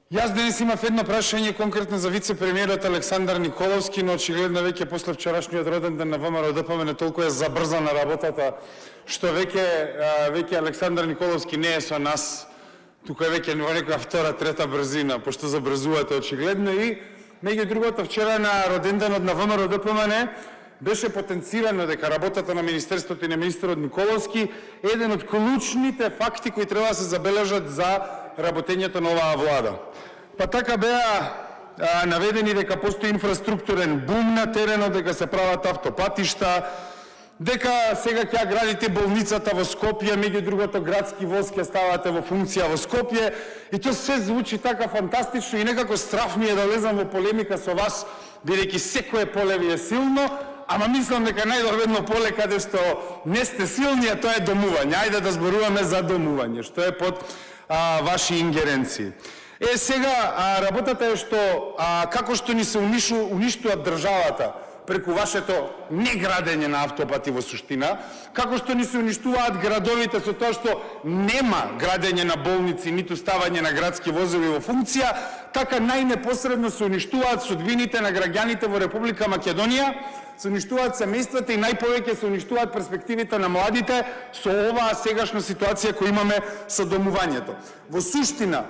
Јас денес имав едно прашање конкретно за вице-премиерот Александар Николовски, но очигледно веќе после вчерашниот роден ден на ВМРО-ДПМН толку е забрзана работата, што веќе Александар Николовски не е со нас, тука е веќе во некоја втора, трета брзина, пошто забрзувате очигледно. И меѓу другото, вчера на роден денот на ВМРО-ДПМН беше потенцирано дека работата на Министерството и на министерот Николовски е еден од клучните факти кои треба да се забележат за работењето на оваа влада. Па така беа наведени дека постои инфраструктурен бум на теренот, дека се прават автопатишта, дека сега ќе градите болницата во Скопје, меѓу другото градски воз ќе ставате во функција во Скопје, и тоа се звучи така фантастично и некако страф ми е да лезам во полемика со вас, бидејќи секое поле ви е силно, ама мислам дека најдобро поле каде што не сте силни, а тоа е домување. Ајде да зборуваме за домување, што е под ваши ингеренции. Сега работата е што како што ни се уништува државата преку вашето неградење на автопати во суштина, како што ни се уништуваат градовите со тоа што нема градење на болници, ниту ставање на градски возови во функција, така најнепосредно се уништуваат судбините на граѓаните во Република Македонија, се уништуваат семејствата и најповеќе се уништуваат перспективите на младите со оваа сегашна ситуација која имаме со домувањето. Во суштина,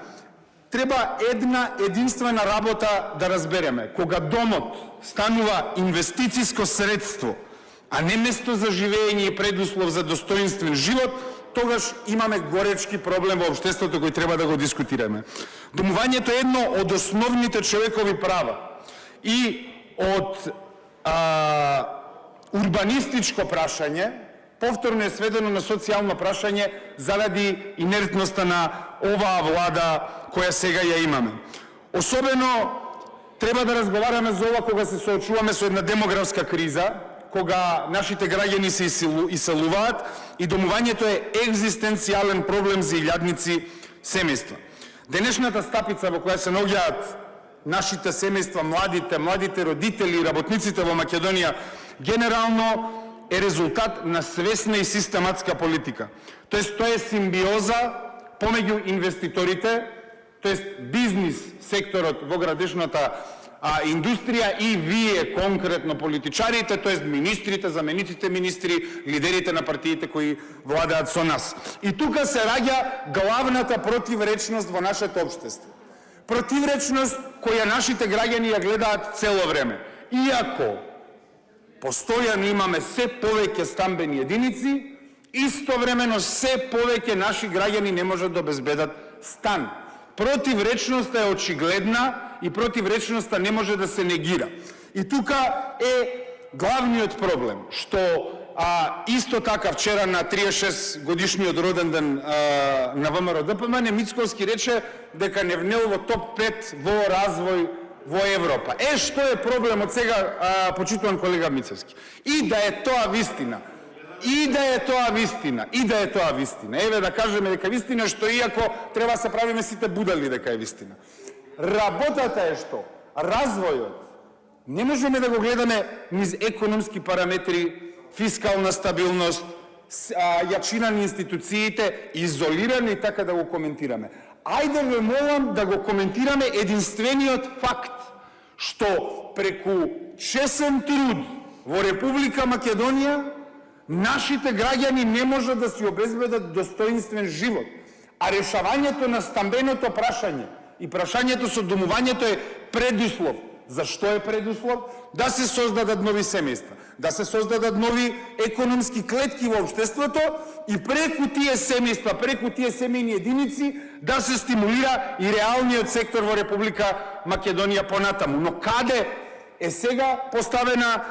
треба една единствена работа да разбереме. Кога домот станува инвестициско средство, а не место за живење и предуслов за достоинствен живот, тогаш имаме горечки проблем во општеството кој треба да го дискутираме. Домувањето е едно од основните човекови права и од урбанистичко прашање, повторно е сведено на социјално прашање заради инертноста на оваа влада која сега ја имаме. Особено треба да разговараме за ова кога се соочуваме со една демографска криза, кога нашите граѓани се иселуваат и домувањето е екзистенцијален проблем за илјадници семејства. Денешната стапица во која се наоѓаат нашите семејства, младите родители и работниците во Македонија, генерално е резултат на свесна и систематска политика. Тоест, тоа е симбиоза помеѓу инвеститорите, тоест бизнис секторот во градежната индустрија и вие конкретно политичарите, тоест министрите, замениците министри, лидерите на партиите кои владеат со нас. И тука се раѓа главната противречност во нашето општество. Противречност која нашите граѓани ја гледаат цело време. Иако постојано имаме се повеќе стамбени единици, истовремено се повеќе наши граѓани не можат да обезбедат стан. Противречноста е очигледна и противречноста не може да се негира. И тука е главниот проблем, што исто така вчера на 36 годишниот роден ден на ВМРО-ДПМН Мицковски рече дека не внел во топ 5 во развој во Европа. Што е проблемот сега, почитуван колега Мицевски? И да е тоа вистина. Еве да кажеме дека вистина, што иако треба да се правиме сите будали дека е вистина. Работата е што развојот не можеме да го гледаме низ економски параметри, фискална стабилност, јачина на институциите, изолирани и така да го коментираме. Ајде ве молам да го коментираме единствениот факт што преку чесен труд во Република Македонија нашите граѓани не можат да си обезбедат достоинствен живот, а решавањето на стамбеното прашање и прашањето со домувањето е предуслов. Зашто е предуслов? Да се создадат нови семејства, да се создадат нови економски клетки во општеството и преку тие семејства, преку тие семејни единици да се стимулира и реалниот сектор во Република Македонија понатаму. Но каде е сега поставена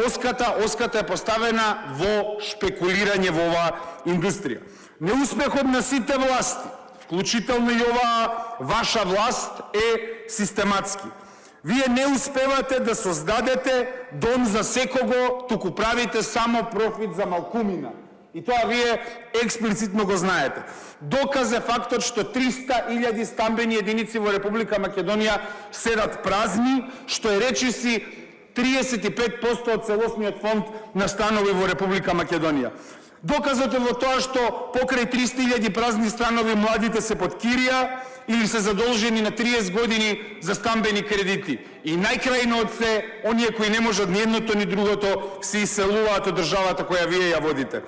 оската? Оската е поставена во шпекулирање во оваа индустрија. Неуспехот на сите власти, вклучително и оваа ваша власт, е систематски. Вие не успевате да создадете дом за секого, туку правите само профит за малкумина. И тоа вие експлицитно го знаете. Доказ е фактот што 300.000 стамбени единици во Република Македонија седат празни, што е речиси 35% од целосниот фонд на станови во Република Македонија. Доказот е во тоа што покрај 300.000 празни станови младите се под кирија или се задолжени на 30 години за стамбени кредити. И најкрајно од се, оние кои не можат ни едното ни другото, се иселуваат од државата која вие ја водите.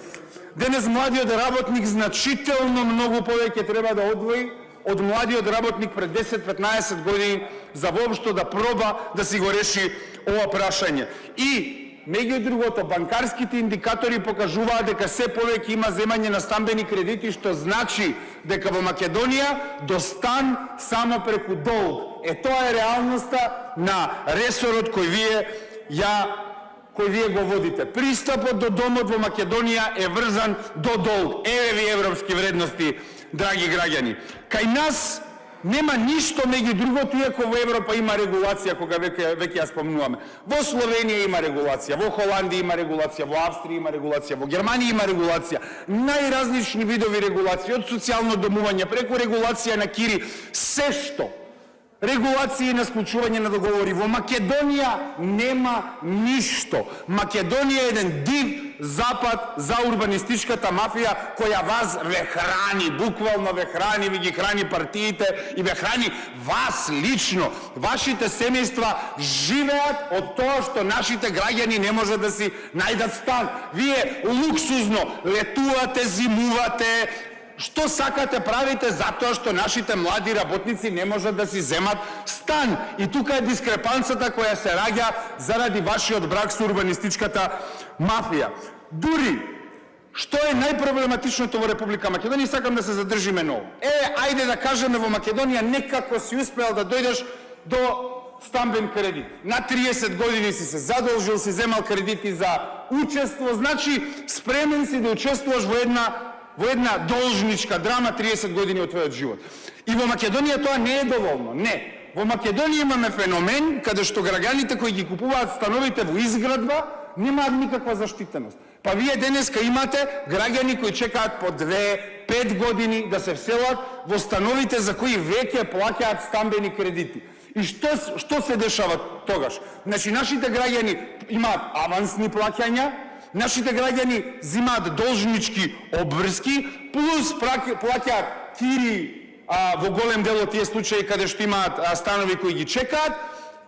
Денес младиот работник значително многу повеќе треба да одвои од младиот работник пред 10-15 години за воопшто да проба да си го реши ова прашање. И меѓу другото, банкарските индикатори покажуваат дека се повеќе има земање на стамбени кредити, што значи дека во Македонија до стан само преку долг. Тоа е реалноста на ресорот кој вие го водите. Пристапот до домот во Македонија е врзан до долг. Еве ви европски вредности, драги граѓани. Кај нас нема ништо меѓу другото, иако во Европа има регулација, кога веќе ја спомнуваме. Во Словенија има регулација, во Холандија има регулација, во Австрија има регулација, во Германија има регулација, најразлични видови регулација, од социјално домување, преку регулација на кири, се што. Регулации на склучување на договори. Во Македонија нема ништо. Македонија е еден див запад за урбанистичката мафија која вас ве храни, буквално ве храни, ви ги храни партиите и ве храни вас лично. Вашите семејства живеат од тоа што нашите граѓани не можат да си најдат стан. Вие луксузно летувате, зимувате, што сакате правите затоа што нашите млади работници не можат да си земат стан. И тука е дискрепанцата која се раѓа заради вашиот брак со урбанистичката мафија. Дури, што е најпроблематичното во Република Македонија, сакам да се задржиме на ова. Ајде да кажеме во Македонија некако си успеал да дојдеш до стамбен кредит. На 30 години си се задолжил, си земал кредити за учество, значи спремен си да учествуваш во една должничка драма 30 години од твојот живот. И во Македонија тоа не е доволно. Не. Во Македонија имаме феномен каде што граѓаните кои ги купуваат становите во изградба немаат никаква заштитеност. Па вие денеска имате граѓани кои чекаат по 2-5 години да се вселат во становите за кои веќе плаќаат стамбени кредити. И што се дешава тогаш? Значи, нашите граѓани имаат авансни плаќања, нашите граѓани зимаат должнички обврски, плюс плаќаат кири во голем дел од тие случаи каде што имаат станови кои ги чекаат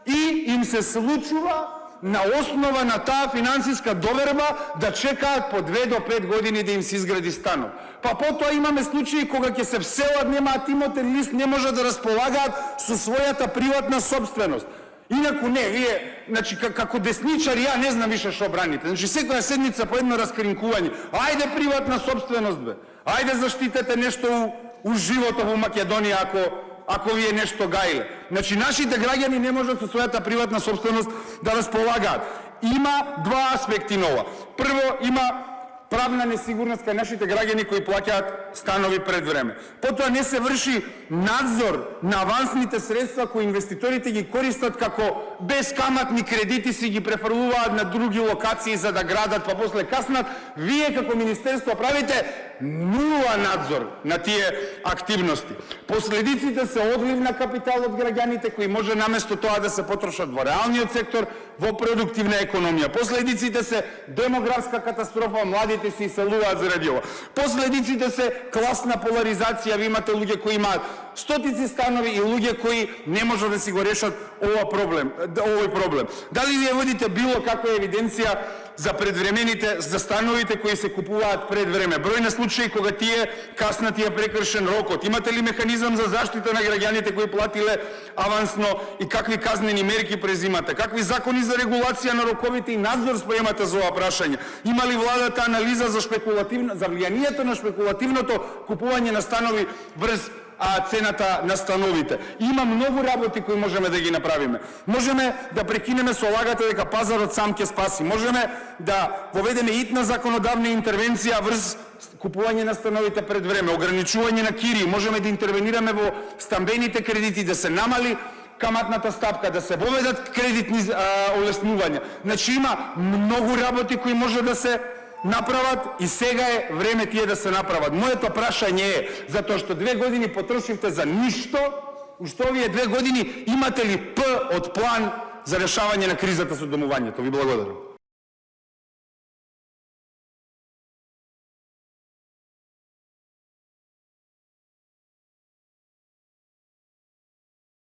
и им се случува на основа на таа финансиска доверба да чекаат по 2 до 5 години да им се изгради станов. Па потоа имаме случаи кога ќе се вселат, немаат имотен лист, не можат да располагаат со својата приватна собственост. Инаку не, вие, значи, како десничари, ја не знам више што браните. Значи, секоја седмица по едно раскринкување. Ајде приватна собственост, бе. Ајде заштитете нешто у животот во Македонија, ако вие нешто гајле. Значи, нашите граѓани не можат со својата приватна собственост да располагаат. Има два аспекти на ова. Прво, има правна несигурност кај нашите граѓани кои плаќаат станови пред време. Потоа не се врши надзор на авансните средства кои инвеститорите ги користат како безкаматни кредити, си ги префрлуваат на други локации за да градат, па после каснат. Вие како министерство правите нула надзор на тие активности. Последиците се одлив на капитал од граѓаните кои може наместо тоа да се потрошат во реалниот сектор, во продуктивна економија. Последиците се демографска катастрофа, младите се иселуваат заради ова. Последиците се класна поларизација, ви имате луѓе кои имаат стотици станови и луѓе кои не можат да си го решат овој проблем. Дали вие водите било каква евиденција за предвремените, за становите кои се купуваат пред време? Број на случаи кога тие каснат и е прекршен рокот. Имате ли механизам за заштита на граѓаните кои платиле авансно и какви казнени мерки презимате? Какви закони за регулација на роковите и надзор спремате за ова прашање? Има ли владата анализа за влијанието на шпекулативното купување на станови врз цената на становите? Има многу работи кои можеме да ги направиме. Можеме да прекинеме со лагата дека пазарот сам ќе спаси. Можеме да воведеме итна законодавна интервенција врз купување на становите пред време, ограничување на кири. Можеме да интервенираме во стамбените кредити, да се намали каматната стапка, да се воведат кредитни олеснувања. Значи има многу работи кои може да се направат и сега е време тие да се направат. Моето прашање е, затоа што 2 години потрошивте за ништо, уште овие 2 години имате ли П од план за решавање на кризата со домувањето? Ви благодарам.